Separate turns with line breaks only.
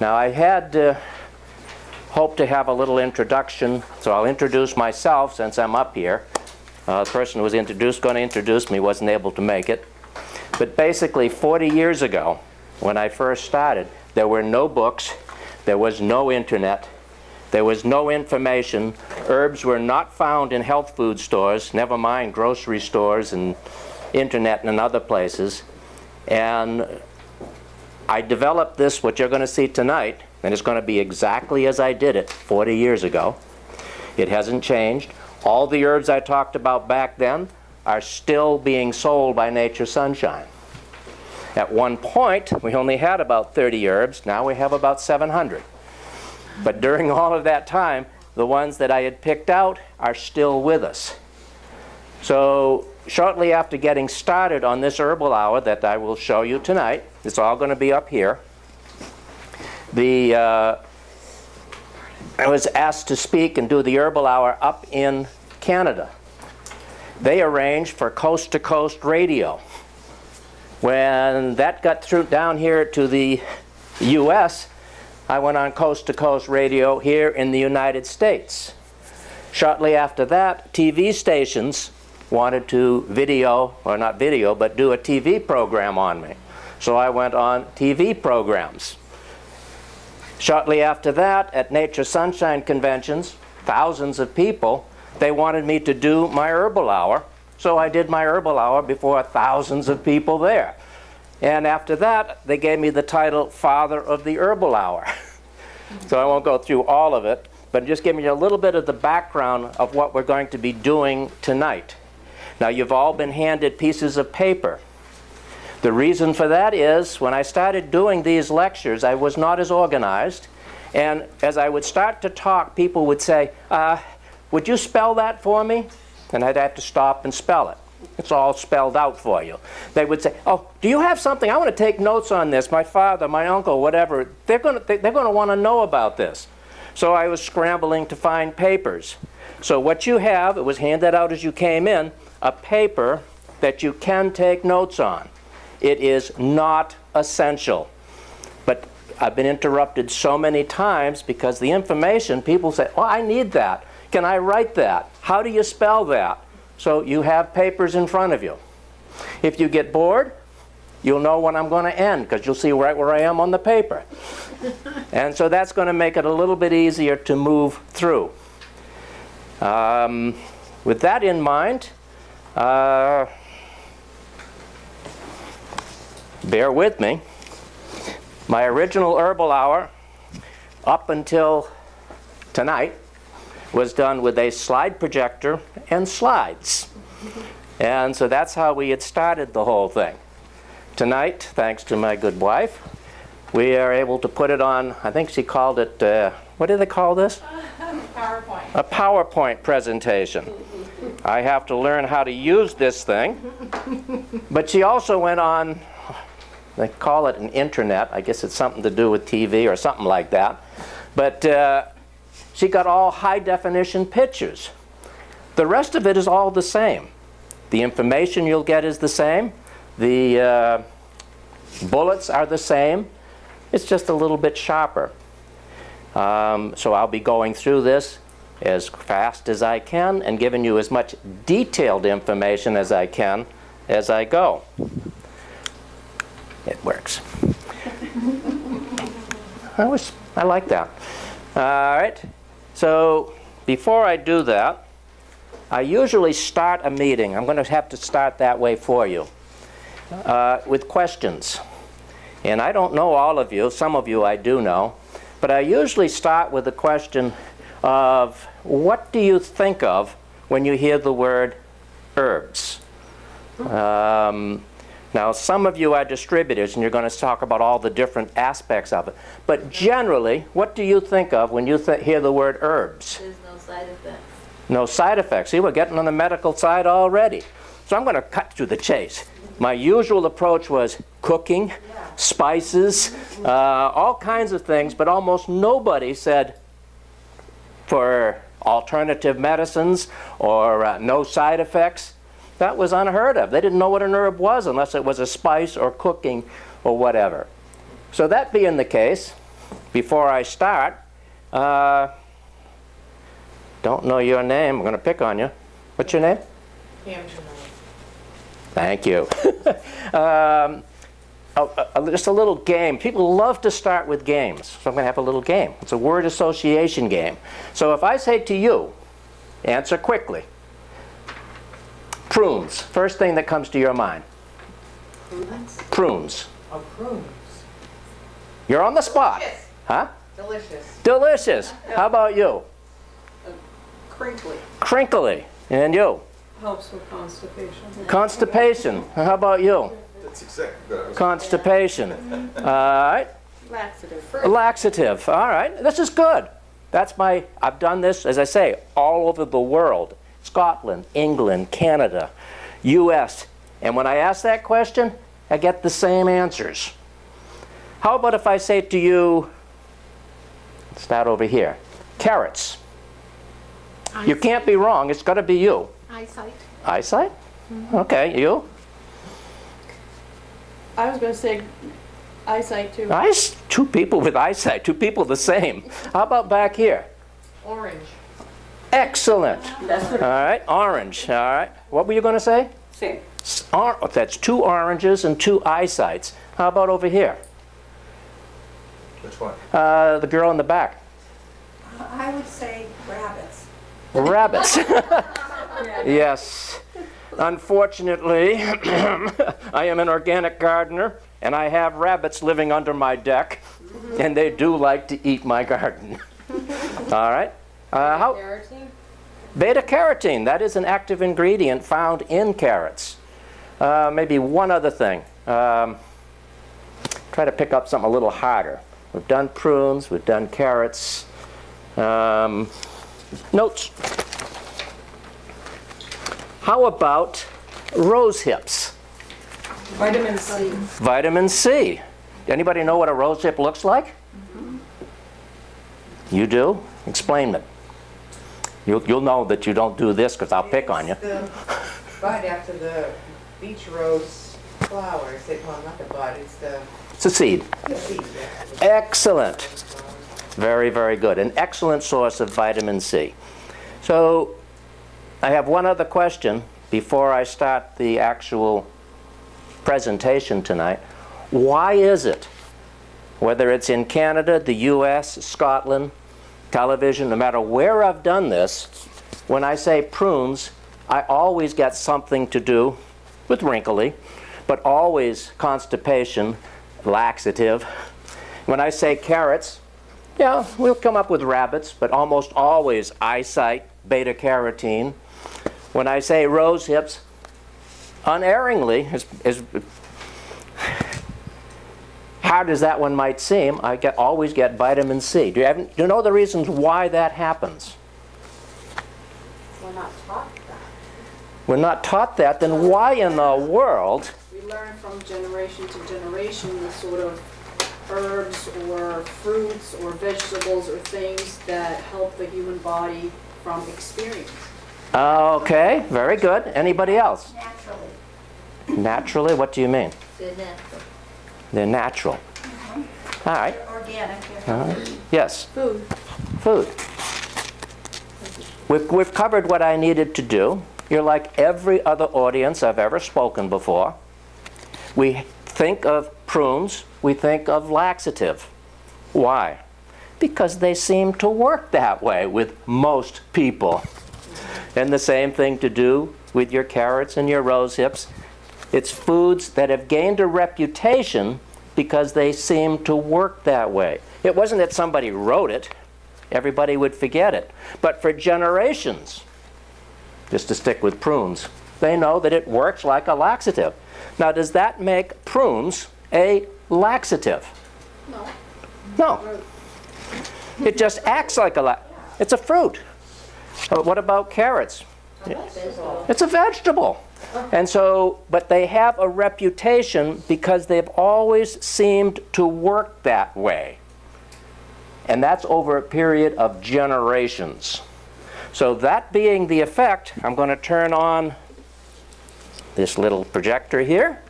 Now I had hoped to have a little introduction, so I'll introduce myself since I'm up here. The person who was going to introduce me wasn't able to make it. But basically 40 years ago, when I first started, there were no books, there was no internet, there was no information. Herbs were not found in health food stores, never mind grocery stores and internet and other places. And I developed this, what you're going to see tonight, and it's going to be exactly as I did it 40 years ago. It hasn't changed. All the herbs I talked about back then are still being sold by Nature Sunshine. At one point, we only had about 30 herbs. Now we have about 700. But during all of that time, the ones that I had picked out are still with us. So shortly after getting started on this herbal hour that I will show you tonight, it's all going to be up here, I was asked to speak and do the herbal hour up in Canada. They arranged for coast-to-coast radio. When that got through down here to the U.S., I went on coast-to-coast radio here in the United States. Shortly after that, TV stations wanted to not video, but do a TV program on me. So I went on TV programs. Shortly after that, at Nature Sunshine conventions, thousands of people, they wanted me to do my herbal hour. So I did my herbal hour before thousands of people there. And after that, they gave me the title Father of the Herbal Hour. So I won't go through all of it, but just give me a little bit of the background of what we're going to be doing tonight. Now, you've all been handed pieces of paper. The reason for that is, when I started doing these lectures, I was not as organized. And as I would start to talk, people would say, would you spell that for me? And I'd have to stop and spell it. It's all spelled out for you. They would say, oh, do you have something? I want to take notes on this. My father, my uncle, whatever, they're going to want to know about this. So I was scrambling to find papers. So what you have, it was handed out as you came in, a paper that you can take notes on. It is not essential. But I've been interrupted so many times because the information, people say, oh, I need that. Can I write that? How do you spell that? So you have papers in front of you. If you get bored, you'll know when I'm going to end, because you'll see right where I am on the paper. And so that's going to make it a little bit easier to move through. With that in mind, bear with me. My original herbal hour, up until tonight, was done with a slide projector and slides. And so that's how we had started the whole thing. Tonight, thanks to my good wife, we are able to put it on, I think she called it, what do they call this?
PowerPoint.
A PowerPoint presentation. I have to learn how to use this thing. But she also went on, they call it an internet. I guess it's something to do with TV or something like that. But she got all high-definition pictures. The rest of it is all the same. The information you'll get is the same. The bullets are the same. It's just a little bit sharper. So I'll be going through this as fast as I can and giving you as much detailed information as I can as I go. It works. I like that. All right. So before I do that, I usually start a meeting. I'm going to have to start that way for you, with questions. And I don't know all of you. Some of you I do know. But I usually start with the question of, what do you think of when you hear the word herbs? Now, some of you are distributors, and you're going to talk about all the different aspects of it. But generally, what do you think of when you hear the word herbs?
There's no side effects.
No side effects. See, we're getting on the medical side already. So I'm going to cut to the chase. My usual approach was cooking, spices, all kinds of things, but almost nobody said for alternative medicines or no side effects. That was unheard of. They didn't know what an herb was unless it was a spice or cooking or whatever. So that being the case, before I start, don't know your name. I'm going to pick on you. What's your name? Thank you. Just a little game. People love to start with games, so I'm going to have a little game. It's a word association game. So if I say to you, answer quickly. Prunes. First thing that comes to your mind.
Prunes?
Prunes.
Oh, prunes.
You're on the spot.
Delicious.
Huh?
Delicious.
Delicious. How about you?
Crinkly.
Crinkly. And you?
Helps with constipation.
Constipation. How about you?
That's exactly that.
Constipation. All right.
Laxative.
Laxative. All right. This is good. I've done this, as I say, all over the world. Scotland, England, Canada, U.S. And when I ask that question, I get the same answers. How about if I say to you, let's start over here, carrots. You can't be wrong. It's got to be you.
Eyesight.
Eyesight? Okay, you?
I was going to say eyesight too.
Two people with eyesight, two people the same. How about back here?
Orange.
Excellent. All right, orange. All right. What were you going to say?
Same.
That's two oranges and two eyesights. How about over here?
Which one?
The girl in the back.
I would say rabbits.
Rabbits. Yes. Unfortunately, I am an organic gardener, and I have rabbits living under my deck, and they do like to eat my garden. All right.
Carotene?
Beta-carotene, that is an active ingredient found in carrots. Maybe one other thing. Try to pick up something a little harder. We've done prunes, we've done carrots. Notes. How about rose hips?
Vitamin C.
Vitamin C. Anybody know what a rose hip looks like? You do? Explain it. You'll know that you don't do this because I'll pick on you.
It's the bud after the beach rose flowers. Well, not the bud, it's the
It's a seed.
seed.
Excellent. Very, very good. An excellent source of vitamin C. So I have one other question before I start the actual presentation tonight. Why is it, whether it's in Canada, the U.S., Scotland, television, no matter where I've done this, when I say prunes, I always get something to do with wrinkly, but always constipation, laxative. When I say carrots, yeah, we'll come up with rabbits, but almost always eyesight, beta-carotene. When I say rose hips, unerringly, as hard as that one might seem, I always get vitamin C. Do you know the reasons why that happens?
We're not taught that.
We're not taught that, then why in the world?
We learn from generation to generation the sort of herbs or fruits or vegetables or things that help the human body from experience.
Okay, very good. Anybody else?
Naturally.
Naturally, what do you mean?
They're natural.
They're natural. All right.
Organic.
Yes.
Food.
Food. We've covered what I needed to do. You're like every other audience I've ever spoken before. We think of prunes, we think of laxative. Why? Because they seem to work that way with most people. And the same thing to do with your carrots and your rose hips. It's foods that have gained a reputation because they seem to work that way. It wasn't that somebody wrote it. Everybody would forget it. But for generations, just to stick with prunes, they know that it works like a laxative. Now, does that make prunes a laxative?
No.
No. It just acts like a it's a fruit. What about carrots? It's a vegetable. And so, but they have a reputation because they've always seemed to work that way. And that's over a period of generations. So that being the effect, I'm going to turn on this little projector here.